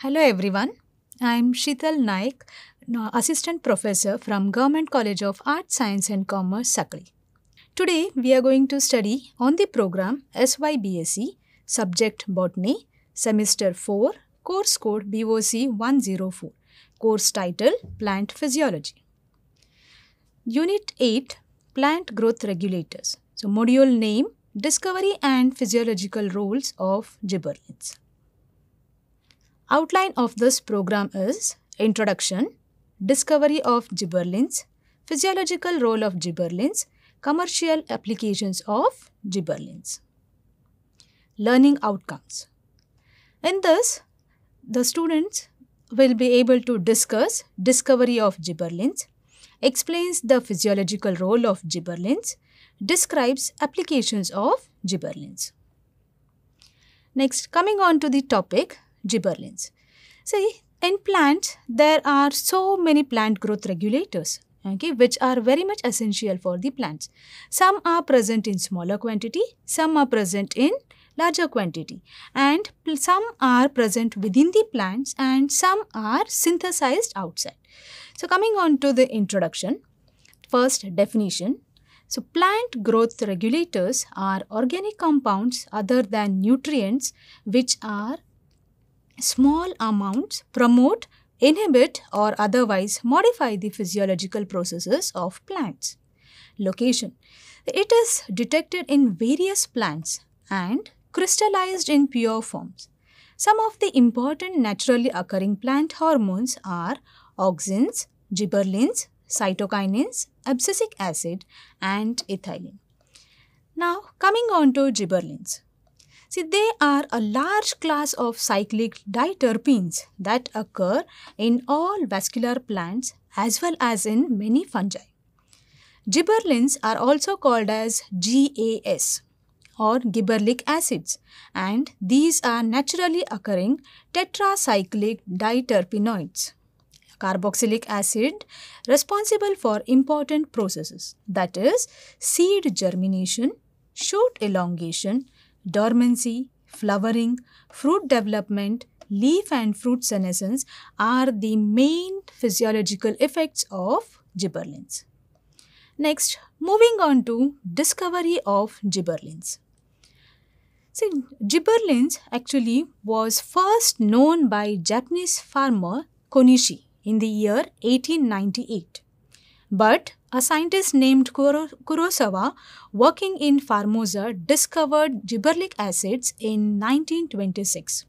Hello everyone, I am Sheetal Naik, Assistant Professor from Government College of Arts, Science and Commerce, Sakali. Today we are going to study on the program SYBSE, Subject Botany, Semester 4, Course Code BOC 104, Course Title Plant Physiology. Unit 8, Plant Growth Regulators. So module name, Discovery and Physiological Roles of Gibberellins. Outline of this program is Introduction, Discovery of Gibberellins, Physiological Role of Gibberellins, Commercial Applications of Gibberellins. Learning Outcomes. In this, the students will be able to discuss discovery of gibberellins, explains the physiological role of gibberellins, describes applications of gibberellins. Next, coming on to the topic, gibberellins. See, in plants, there are so many plant growth regulators, which are very much essential for the plants. Some are present in smaller quantity, some are present in larger quantity, and some are present within the plants and some are synthesized outside. So, coming on to the introduction, first definition. So, plant growth regulators are organic compounds other than nutrients which are small amounts promote, inhibit or otherwise modify the physiological processes of plants. Location. It is detected in various plants and crystallized in pure forms. Some of the important naturally occurring plant hormones are auxins, gibberellins, cytokinins, abscisic acid and ethylene. Now coming on to gibberellins. See, they are a large class of cyclic diterpenes that occur in all vascular plants as well as in many fungi. Gibberellins are also called as GAS or gibberellic acids, and these are naturally occurring tetracyclic diterpenoids. Carboxylic acid responsible for important processes, that is seed germination, shoot elongation, dormancy, flowering, fruit development, leaf and fruit senescence are the main physiological effects of gibberellins. Next, moving on to discovery of gibberellins. See, gibberellins actually was first known by Japanese farmer Konishi in the year 1898. But a scientist named Kurosawa working in Formosa discovered gibberellic acids in 1926.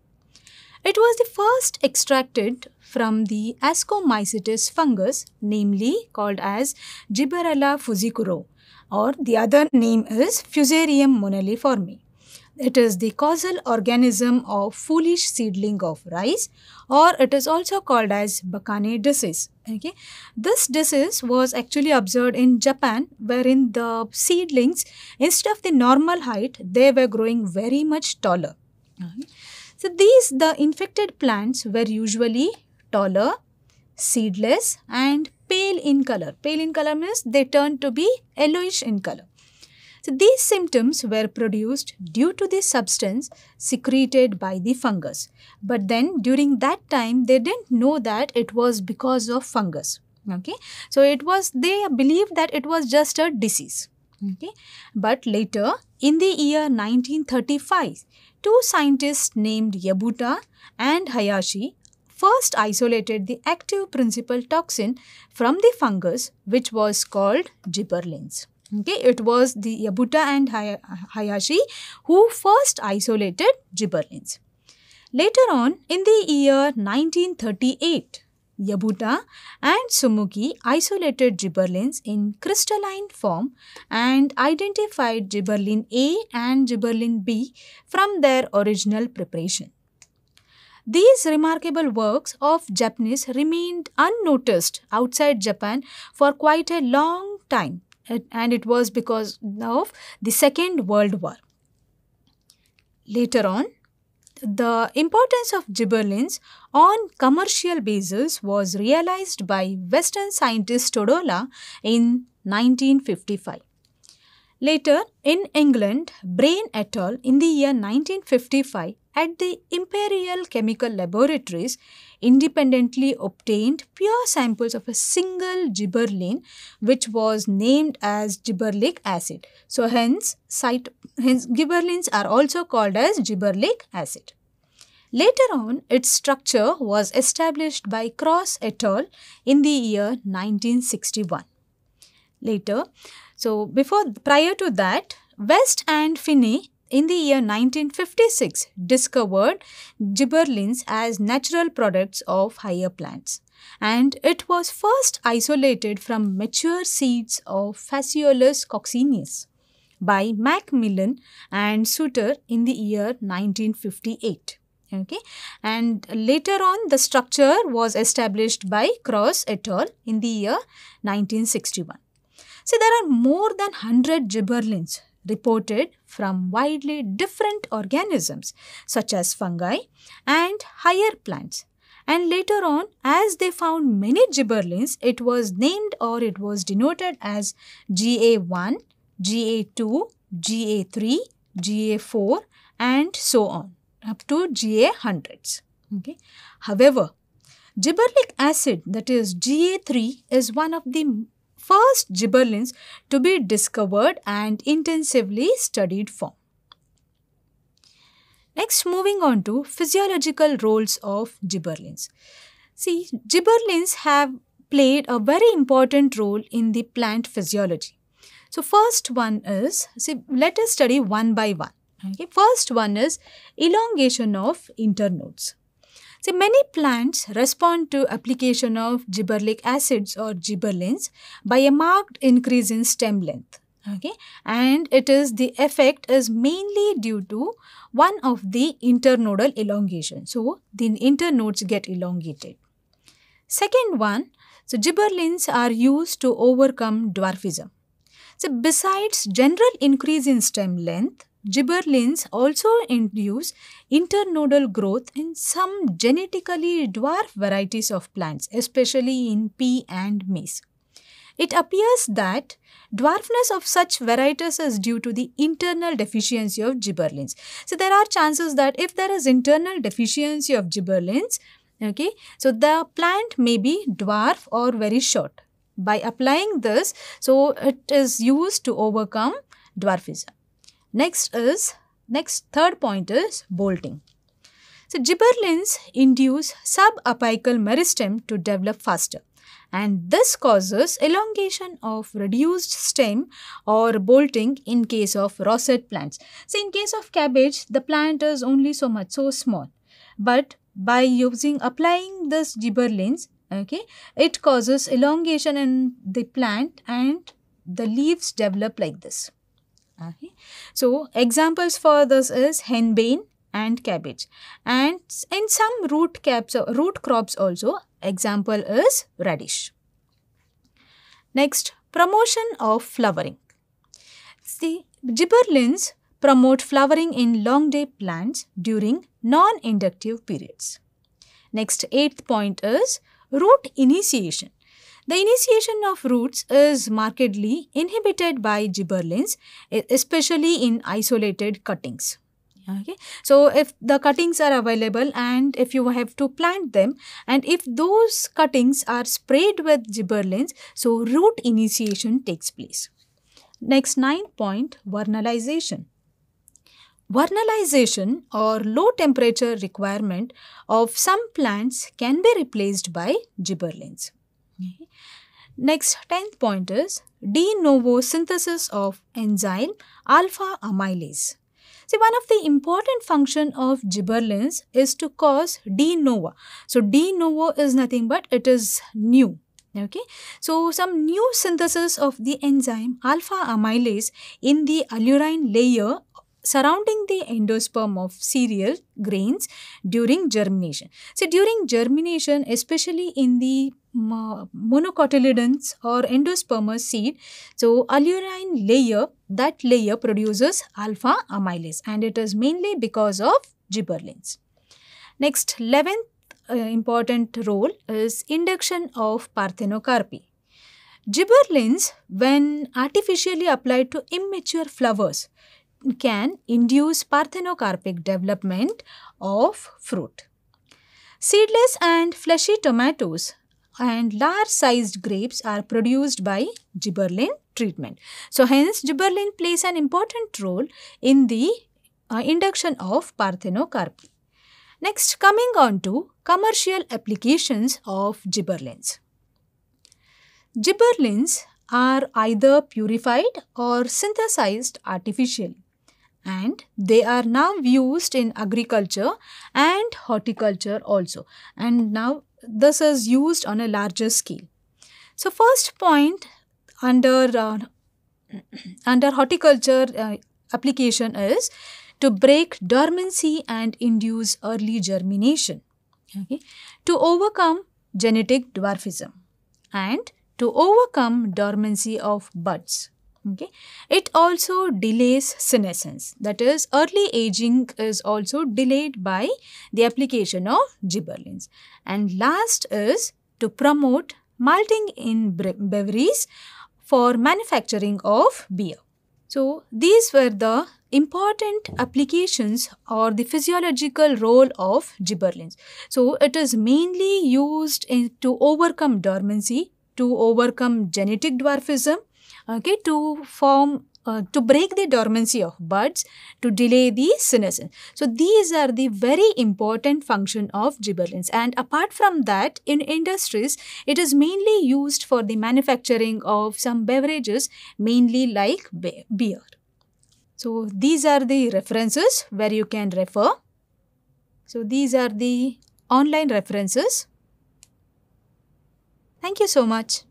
It was the first extracted from the Ascomycetes fungus, namely called as Gibberella fusicuro, or the other name is Fusarium moniliforme. It is the causal organism of foolish seedling of rice, or it is also called as Bakane disease. This disease was actually observed in Japan, wherein the seedlings, instead of the normal height, they were growing very much taller. So the infected plants were usually taller, seedless and pale in color. Pale in color means they turn to be yellowish in color. So these symptoms were produced due to the substance secreted by the fungus. But then during that time, they didn't know that it was because of fungus. So they believed that it was just a disease. But later, in the year 1935, two scientists named Yabuta and Hayashi first isolated the active principal toxin from the fungus, which was called gibberellins. It was the Yabuta and Hayashi who first isolated gibberellins. Later on, in the year 1938, Yabuta and Sumuki isolated gibberellins in crystalline form and identified gibberellin A and gibberellin B from their original preparation. These remarkable works of Japanese remained unnoticed outside Japan for quite a long time, and it was because of the Second World War. Later on, the importance of gibberellins on commercial basis was realized by Western scientist Todola in 1955. Later, in England, Brain et al. In the year 1955 at the Imperial Chemical Laboratories independently obtained pure samples of a single gibberellin which was named as gibberellic acid. So hence gibberellins are also called as gibberellic acid. Later on, its structure was established by Cross et al. In the year 1961. Prior to that, West and Finney in the year 1956 discovered gibberellins as natural products of higher plants, and it was first isolated from mature seeds of Phaseolus coccineus by Macmillan and Suter in the year 1958. Okay, and later on the structure was established by Cross et al. In the year 1961. So there are more than 100 gibberellins reported from widely different organisms such as fungi and higher plants. And later on, as they found many gibberellins, it was named or it was denoted as GA1, GA2, GA3, GA4 and so on, up to GA hundreds. Okay. However, gibberellic acid, that is GA3, is one of the first gibberellins to be discovered and intensively studied form. Next, moving on to physiological roles of gibberellins. See, gibberellins have played a very important role in the plant physiology. So, first one is, let us study one by one. Okay. First one is elongation of internodes. So, many plants respond to application of gibberellic acids or gibberellins by a marked increase in stem length. Okay. And the effect is mainly due to one of the internodal elongation. So, the internodes get elongated. Second one, so gibberellins are used to overcome dwarfism. So, besides general increase in stem length, gibberellins also induce internodal growth in some genetically dwarf varieties of plants, especially in pea and maize. It appears that dwarfness of such varieties is due to the internal deficiency of gibberellins. So, there are chances that if there is internal deficiency of gibberellins, okay, so the plant may be dwarf or very short. By applying this, so it is used to overcome dwarfism. Third point is bolting. So, gibberellins induce subapical meristem to develop faster, and this causes elongation of reduced stem or bolting in case of rosette plants. So, in case of cabbage, the plant is only so small, but by applying this gibberellins, okay, it causes elongation in the plant and the leaves develop like this. Okay. So, examples for this is henbane and cabbage, and in some root crops also, example is radish. Next, promotion of flowering. See, gibberellins promote flowering in long day plants during non-inductive periods. Next, 8th point is root initiation. The initiation of roots is markedly inhibited by gibberellins, especially in isolated cuttings. Okay. So, if the cuttings are available and if you have to plant them, and if those cuttings are sprayed with gibberellins, so root initiation takes place. Next, 9th point, vernalization. Vernalization or low temperature requirement of some plants can be replaced by gibberellins. Okay. Next, 10th point is de novo synthesis of enzyme alpha amylase. See, one of the important function of gibberellins is to cause de novo. So, de novo is nothing but it is new. Okay. So, some new synthesis of the enzyme alpha amylase in the alurine layer surrounding the endosperm of cereal grains during germination. So, during germination, especially in the monocotyledons or endospermous seed, so alurine layer, that layer produces alpha amylase, and it is mainly because of gibberellins. Next, 11th important role is induction of parthenocarpy. Gibberellins, when artificially applied to immature flowers, can induce parthenocarpic development of fruit. Seedless and fleshy tomatoes and large-sized grapes are produced by gibberellin treatment. So, hence gibberellin plays an important role in the induction of parthenocarpy. Next, coming on to commercial applications of gibberellins. Gibberellins are either purified or synthesized artificially, and they are now used in agriculture and horticulture also, and now this is used on a larger scale. So, first point under horticulture application is to break dormancy and induce early germination, okay, to overcome genetic dwarfism and to overcome dormancy of buds. Okay. It also delays senescence, that is, early aging is also delayed by the application of gibberellins. And last is to promote malting in breweries for manufacturing of beer. So, these were the important applications or the physiological role of gibberellins. So, it is mainly used to overcome dormancy, to overcome genetic dwarfism, okay, to form to break the dormancy of buds, to delay the senescence. So, these are the very important function of gibberellins, and apart from that, in industries, it is mainly used for the manufacturing of some beverages, mainly like beer. So, these are the references where you can refer. So, these are the online references. Thank you so much.